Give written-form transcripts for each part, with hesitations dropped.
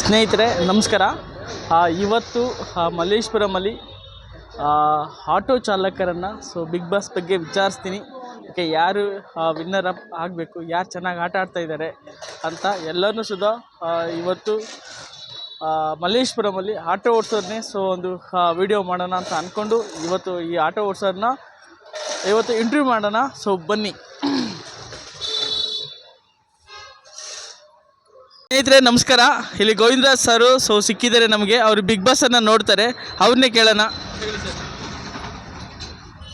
ಸ್ನೇಹಿತರೆ ನಮಸ್ಕಾರ. ಇವತ್ತು ಮಲ್ಲೇಶ್ವರಮಲ್ಲಿ ಆಟೋ ಚಾಲಕರನ್ನು ಬಿಗ್ ಬಾಸ್ ಬಗ್ಗೆ ವಿಚಾರಿಸ್ತೀನಿ. ಓಕೆ, ಯಾರು ವಿನ್ನರ್ ಅಪ್ ಆಗಬೇಕು, ಯಾರು ಚೆನ್ನಾಗಿ ಆಟ ಆಡ್ತಾ ಇದ್ದಾರೆ ಅಂತ ಎಲ್ಲರೂ ಸುಧಾ ಇವತ್ತು ಮಲ್ಲೇಶ್ವರಮಲ್ಲಿ ಆಟೋ ಓಡಿಸೋದನ್ನೇ ಒಂದು ವಿಡಿಯೋ ಮಾಡೋಣ ಅಂತ ಅಂದ್ಕೊಂಡು ಇವತ್ತು ಈ ಆಟೋ ಓಡಿಸೋದನ್ನ ಇವತ್ತು ಇಂಟರ್ವ್ಯೂ ಮಾಡೋಣ. ಬನ್ನಿ ಸ್ನೇಹಿತರೆ ನಮಸ್ಕಾರ. ಇಲ್ಲಿ ಗೋವಿಂದರಾಜ್ ಸರು ಸಿಕ್ಕಿದ್ದಾರೆ ನಮಗೆ. ಅವರು ಬಿಗ್ ಬಾಸನ್ನು ನೋಡ್ತಾರೆ, ಅವ್ರನ್ನೇ ಕೇಳೋಣ.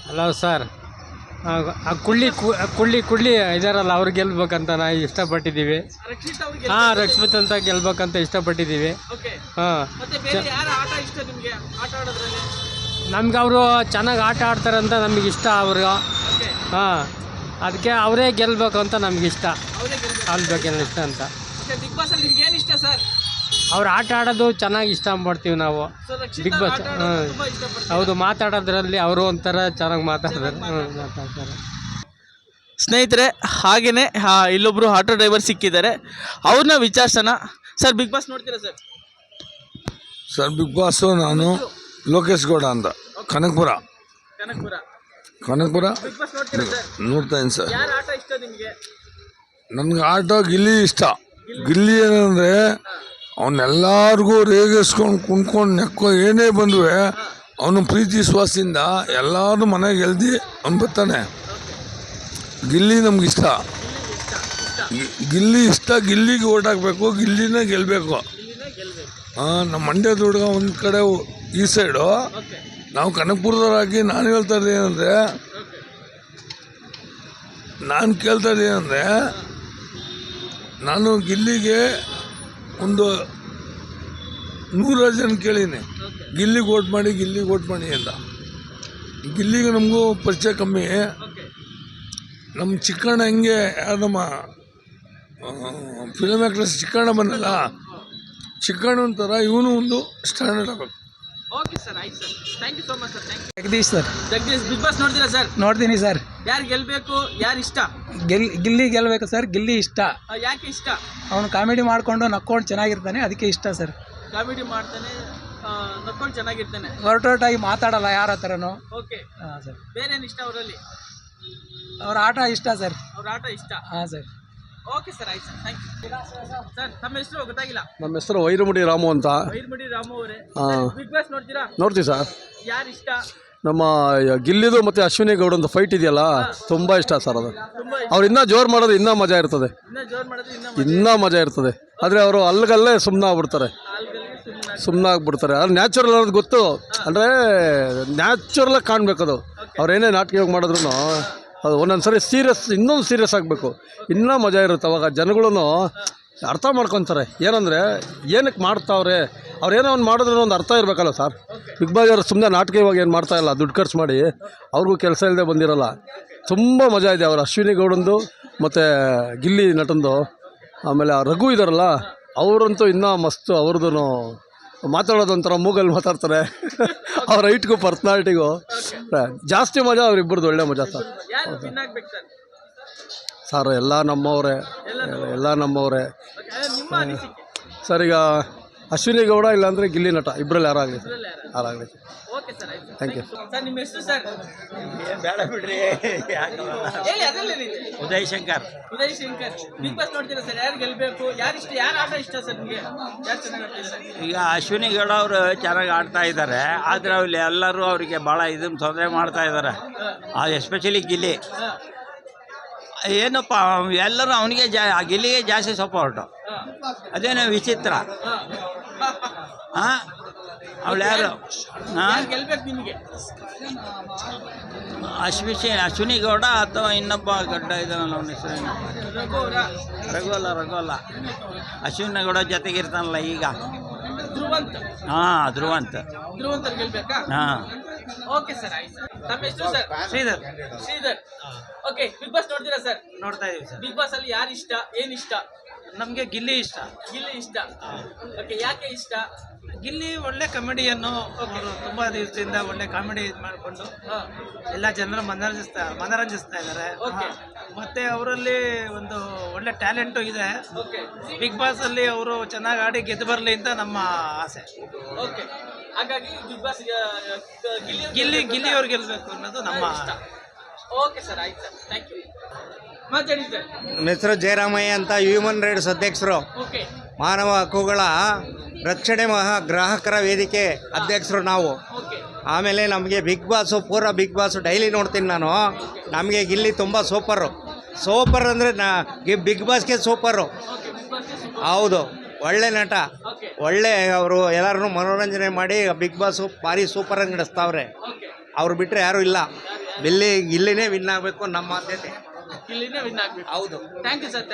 ಹಲೋ ಸರ್, ಕುಳ್ಳಿ ಇದಾರಲ್ಲ ಅವ್ರು ಗೆಲ್ಬೇಕಂತ ನಾವು ಇಷ್ಟಪಟ್ಟಿದ್ದೀವಿ. ರಕ್ಷಿತ್ ಅಂತ ಗೆಲ್ಬೇಕಂತ ಇಷ್ಟಪಟ್ಟಿದ್ದೀವಿ. ನಮ್ಗೆ ಅವರು ಚೆನ್ನಾಗಿ ಆಟ ಆಡ್ತಾರೆ ಅಂತ ನಮಗೆ ಇಷ್ಟ ಅವ್ರಿಗೆ. ಅದಕ್ಕೆ ಅವರೇ ಗೆಲ್ಬೇಕು ಅಂತ ನಮ್ಗೆ ಇಷ್ಟ. ಆಗ್ಬೇಕೇನೋ ಇಷ್ಟ ಅಂತ. ಅವ್ರು ಆಟ ಆಡೋದು ಚೆನ್ನಾಗಿ ಇಷ್ಟ ಪಡ್ತೀವಿ ನಾವು. ಬಿಗ್ ಬಾಸ್ ಹೌದು, ಮಾತಾಡೋದ್ರಲ್ಲಿ ಅವರು ಒಂಥರ ಚೆನ್ನಾಗಿ ಮಾತಾಡ್ತಾರೆ. ಸ್ನೇಹಿತರೆ ಹಾಗೆಯೇ ಇಲ್ಲೊಬ್ರು ಆಟೋ ಡ್ರೈವರ್ ಸಿಕ್ಕಿದ್ದಾರೆ, ಅವ್ರನ್ನ ವಿಚಾರಿಸೋಣ. ಸರ್ ಬಿಗ್ ಬಾಸ್ ನೋಡ್ತೀರಾ ಸರ್? ಸರ್ ಬಿಗ್ ಬಾಸು ನಾನು ಲೋಕೇಶ್ ಗೌಡ ಅಂತ ಕನಕಪುರ ನೋಡ್ತಾ ಇದ್ದೀನಿ ಸರ್. ನನಗೆ ಆಟ ಗಿಲ್ಲಿ ಇಷ್ಟ. ಗಿಲ್ಲಿ ಏನಂದರೆ ಅವನ್ನೆಲ್ಲರಿಗೂ ರೇಗಿಸ್ಕೊಂಡು ಕುಣ್ಕೊಂಡು ನೆಕ್ಕೋ ಏನೇ ಬಂದರೂ ಅವನು ಪ್ರೀತಿ ವಿಶ್ವಾಸದಿಂದ ಎಲ್ಲರೂ ಮನೆಗೆ ಗೆಲ್ದಿ ಅವ್ನು ಬರ್ತಾನೆ. ಗಿಲ್ಲಿ ನಮಗಿಷ್ಟ, ಗಿಲ್ಲಿ ಇಷ್ಟ. ಗಿಲ್ಲಿಗೆ ಓಟ್ ಹಾಕಬೇಕು, ಗಿಲ್ಲಿನೇ ಗೆಲ್ಲಬೇಕು. ನಮ್ಮ ಮಂಡ್ಯದ ಹುಡುಗ ಒಂದು ಕಡೆ ಈ ಸೈಡು, ನಾವು ಕನಕಪುರದವರಾಗಿ ನಾನು ಕೇಳ್ತಾ ಇದ್ದೇನೆಂದರೆ ನಾನು ಗಿಲ್ಲಿಗೆ ಒಂದು 100 ಜನ ಕೇಳೀನಿ, ಗಿಲ್ಲಿಗೆ ಓಟ್ ಮಾಡಿ ಅಂತ. ಗಿಲ್ಲಿಗೆ ನಮಗೂ ಪರಿಚಯ ಕಮ್ಮಿ. ನಮ್ಮ ಚಿಕ್ಕಣ್ಣ ಹೆಂಗೆ ನಮ್ಮ ಫಿಲ್ಮ್ ಆ್ಯಕ್ಟ್ರೆಸ್ ಚಿಕ್ಕಣ್ಣ ಬಂದಲ್ಲ, ಚಿಕ್ಕಣ್ಣ ಒಂಥರ ಇವನು ಒಂದು ಸ್ಟ್ಯಾಂಡರ್ಡ್ ಆಗಬೇಕು. ಓಕೆ ಸರ್, ಆಯ್ತು sir, thank you so much sir. Jagdish sir. Jagdish, Bigg Boss ನೋಡ್ತೀರಾ ಸರ್? ನೋಡ್ತೀನಿ ಸರ್. ಯಾರು ಗೆಲ್ಲಬೇಕು, ಯಾರು ಇಷ್ಟ? ಗಿಲ್ಲಿ ಗೆಲ್ಲಬೇಕು ಸರ್. ಗಿಲ್ಲಿ ಇಷ್ಟ. ಯಾಕೆ ಇಷ್ಟ? ಅವನು ಕಾಮಿಡಿ ಮಾಡ್ಕೊಂಡು ನಕ್ಕೊಂಡು ಚೆನ್ನಾಗಿರ್ತಾನೆ, ಅದಕ್ಕೆ ಇಷ್ಟ ಸರ್. ಕಾಮಿಡಿ ಮಾಡ್ತಾನೆ, ನಕ್ಕೊಂಡು ಚೆನ್ನಾಗಿರ್ತಾನೆ, ಹೊರಟೊಟ್ಟಾಗಿ ಮಾತಾಡಲ್ಲ ಯಾರ ಹತ್ರನೂ. ಓಕೆ. ಹಾಂ ಸರ್. ಬೇರೇನು ಇಷ್ಟ ಅವರಲ್ಲಿ? ಅವ್ರ ಆಟ ಇಷ್ಟ ಸರ್. ಅವ್ರ ಆಟ ಇಷ್ಟ. ಹಾಂ ಸರ್. ಓಕೆ ಸರ್, ಆಯ್ತು ಸರ್, ಥ್ಯಾಂಕ್ ಯು ಸರ್. ನಮ್ಮ ಹೆಸರು ಗೊತ್ತಾಗಿಲ್ಲ? ನಮ್ಮ ಹೆಸರು ವೈರಮುಡಿ ರಾಮು ಅಂತ. ವೈರಮುಡಿ ರಾಮು ಅವರೇ, ಬಿಗ್ ಬಾಸ್ ನೋಡ್ತೀರಾ? ನೋಡ್ತೀವಿ ಸರ್. ಯಾರು ಇಷ್ಟ? ನಮ್ಮ ಗಿಲ್ಲಿದು ಮತ್ತು ಅಶ್ವಿನಿ ಗೌಡಂದು ಫೈಟ್ ಇದೆಯಲ್ಲ, ತುಂಬ ಇಷ್ಟ ಸರ್. ಅದು ಅವ್ರು ಇನ್ನೂ ಜೋರು ಮಾಡೋದು ಇನ್ನೂ ಮಜಾ ಇರ್ತದೆ, ಇನ್ನೂ ಮಜಾ ಇರ್ತದೆ. ಆದರೆ ಅವರು ಅಲ್ಲಿಗಲ್ಲೇ ಸುಮ್ಮನೆ ಆಗ್ಬಿಡ್ತಾರೆ. ಅದು ನ್ಯಾಚುರಲ್ ಅನ್ನೋದು ಗೊತ್ತು. ಅಂದರೆ ನ್ಯಾಚುರಲಾಗಿ ಕಾಣಬೇಕದು. ಅವ್ರೇನೇ ನಾಟಕವಾಗಿ ಮಾಡಿದ್ರು ಅದು ಒಂದೊಂದು ಸರಿ ಇನ್ನೊಂದು ಸೀರಿಯಸ್ ಆಗಬೇಕು, ಇನ್ನೂ ಮಜಾ ಇರುತ್ತೆ. ಅವಾಗ ಜನಗಳೂ ಅರ್ಥ ಮಾಡ್ಕೊತಾರೆ. ಏನಂದರೆ ಏನಕ್ಕೆ ಮಾಡ್ತಾವ್ರೆ, ಅವ್ರೇನೋ ಒಂದು ಮಾಡಿದ್ರು ಒಂದು ಅರ್ಥ ಇರಬೇಕಲ್ಲ ಸರ್. ಬಿಗ್ ಬಾಸ್ ಅವರು ಸುಮ್ಮನೆ ನಾಟಕ ಇವಾಗ ಏನು ಮಾಡ್ತಾಯಿಲ್ಲ, ದುಡ್ಡು ಖರ್ಚು ಮಾಡಿ ಅವ್ರಿಗೂ ಕೆಲಸ ಇಲ್ಲದೆ ಬಂದಿರಲ್ಲ. ತುಂಬ ಮಜಾ ಇದೆ ಅವ್ರು ಅಶ್ವಿನಿ ಗೌಡಂದು ಮತ್ತು ಗಿಲ್ಲಿ ನಟಂದು. ಆಮೇಲೆ ರಘು ಇದ್ದಾರಲ್ಲ, ಅವರಂತೂ ಇನ್ನೂ ಮಸ್ತು. ಅವ್ರದ್ದು ಮಾತಾಡೋದು ಒಂಥರ ಮೂಗಲ್ಲಿ ಮಾತಾಡ್ತಾರೆ. ಅವ್ರ ಹೈಟ್ಗೂ ಪರ್ಸ್ನಾಲಿಟಿಗೂ ಜಾಸ್ತಿ ಮಜಾ. ಅವರಿಬ್ಬರದು ಒಳ್ಳೆ ಮಜಾ ಸರ್. ಸರ್ ಎಲ್ಲ ನಮ್ಮವರೇ ಸರ್. ಈಗ ಅಶ್ವಿನಿ ಗೌಡ ಇಲ್ಲಾಂದರೆ ಗಿಲ್ಲಿ ನಟ, ಇಬ್ಬರಲ್ಲಿ ಯಾರಾಗಲಿ sir. Thank you. Uday Shankar. Bigg Boss ನೋಡ್ತೀರಾ ಸರ್? ಯಾರು ಗೆಲ್ಲಬೇಕು, ಯಾರು ಇಷ್ಟ, ಯಾರು ಆಟ ಇಷ್ಟ ಸರ್ ನಿಮಗೆ? ಯಾರು ಚೆನ್ನಾಗಿ? ಈಗ ಅಶ್ವಿನಿ ಗೌಡ ಅವರು ಚೆನ್ನಾಗಿ ಆಡ್ತಾ ಇದ್ದಾರೆ, ಆದರೆ ಅಲ್ಲಿ ಎಲ್ಲರೂ ಅವರಿಗೆ ಭಾಳ ಇದನ್ನು ತೊಂದರೆ ಮಾಡ್ತಾ ಇದ್ದಾರೆ. ಎಸ್ಪೆಷಲಿ ಗಿಲ್ಲಿ. ಏನಪ್ಪ, ಎಲ್ಲರೂ ಅವನಿಗೆ ಗಿಲ್ಲಿಗೆ ಜಾಸ್ತಿ ಸಪೋರ್ಟು. ಅದೇನೋ ವಿಚಿತ್ರ. ಅವಳು ಯಾರು? ಅಶ್ವಿನಿ ಗೌಡ ಅಥವಾ ಇನ್ನೊಬ್ಬ ಗಡ್ಡ ಇದ್ದಾನಲ್ಲ, ಅವನ ಹೆಸರೇನು? ರಘುವಲ್ಲ. ಅಶ್ವಿನಿ ಗೌಡ ಜೊತೆಗಿರ್ತಾನಲ್ಲ ಈಗ. ಧ್ರುವಂತ್. ಹಾಂ. ಓಕೆ ಸರ್, ಆಯ್ತು ಸರ್. ನಮ್ಮ ಹೆಸರು sir? Shridhar. Okay, Bigg Boss ನೋಡ್ತೀರಾ ಸರ್? ನೋಡ್ತಾ ಇದೀವಿ ಸರ್. ಬಿಗ್ ಬಾಸ್ ಅಲ್ಲಿ ಯಾರು ಇಷ್ಟ, ಏನ್ ಇಷ್ಟ? ನಮಗೆ ಗಿಲ್ಲಿ ಇಷ್ಟ. ಗಿಲ್ಲಿ ಇಷ್ಟ. ಓಕೆ, ಯಾಕೆ ಇಷ್ಟ? ಗಿಲ್ಲಿ ಒಳ್ಳೆ ಕಮಿಡಿಯನ್ನು ಅವರು ತುಂಬ ದಿವಸದಿಂದ ಒಳ್ಳೆ ಕಾಮಿಡಿ ಮಾಡಿಕೊಂಡು ಎಲ್ಲ ಜನರು ಮನರಂಜಿಸ್ತಾ ಇದ್ದಾರೆ. ಓಕೆ. ಮತ್ತೆ ಅವರಲ್ಲಿ ಒಂದು ಒಳ್ಳೆ ಟ್ಯಾಲೆಂಟು ಇದೆ. ಓಕೆ. ಬಿಗ್ ಬಾಸ್ ಅಲ್ಲಿ ಅವರು ಚೆನ್ನಾಗಿ ಆಡಿ ಗೆದ್ದು ಬರಲಿ ಅಂತ ನಮ್ಮ ಆಸೆ. ಓಕೆ, ಹಾಗಾಗಿ ಬಿಗ್ ಬಾಸ್ ಗಿಲ್ಲಿ ಅವ್ರು ಗೆಲ್ಲಬೇಕು ಅನ್ನೋದು ನಮ್ಮ ಇಷ್ಟ. ಓಕೆ ಸರ್, ಆಯ್ತು ಸರ್, ಥ್ಯಾಂಕ್ ಯು. ಮಾತಾಡಿ ಸರ್. ನನ್ನ ಹೆಸರು ಜಯರಾಮಯ್ಯ ಅಂತ, ಹ್ಯೂಮನ್ ರೈಟ್ಸ್ ಅಧ್ಯಕ್ಷರು, ಓಕೆ. ಮಾನವ ಹಕ್ಕುಗಳ ರಕ್ಷಣೆ ಗ್ರಾಹಕರ ವೇದಿಕೆ ಅಧ್ಯಕ್ಷರು ನಾವು. ಓಕೆ. ಆಮೇಲೆ ನಮಗೆ ಬಿಗ್ ಬಾಸು, ಪೂರಾ ಬಿಗ್ ಬಾಸು ಡೈಲಿ ನೋಡ್ತೀನಿ ನಾನು. ನಮಗೆ ಗಿಲ್ಲಿ ತುಂಬ ಸೂಪರ್ ಅಂದರೆ ಬಿಗ್ ಬಾಸ್ಗೆ ಸೂಪರು. ಓಕೆ, ಬಿಗ್ ಬಾಸ್ಗೆ ಸೂಪರ್. ಹೌದು, ಒಳ್ಳೆ ನಟ, ಓಕೆ. ಒಳ್ಳೆ ಅವರು ಎಲ್ಲರನ್ನೂ ಮನೋರಂಜನೆ ಮಾಡಿ ಬಿಗ್ ಬಾಸು ಭಾರಿ ಸೂಪರಾಗಿ ನಡೆಸ್ತಾವ್ರೆ. ಓಕೆ. ಅವ್ರು ಬಿಟ್ಟರೆ ಯಾರೂ ಇಲ್ಲ. ಗಿಲ್ಲಿನೇ ವಿನ್ ಆಗಬೇಕು ನಮ್ಮ ಆದ್ಯತೆ. ಗಿಲ್ಲಿನೇ ವಿನ್ ಆಗಬೇಕು. ಹೌದು. Thank you sir.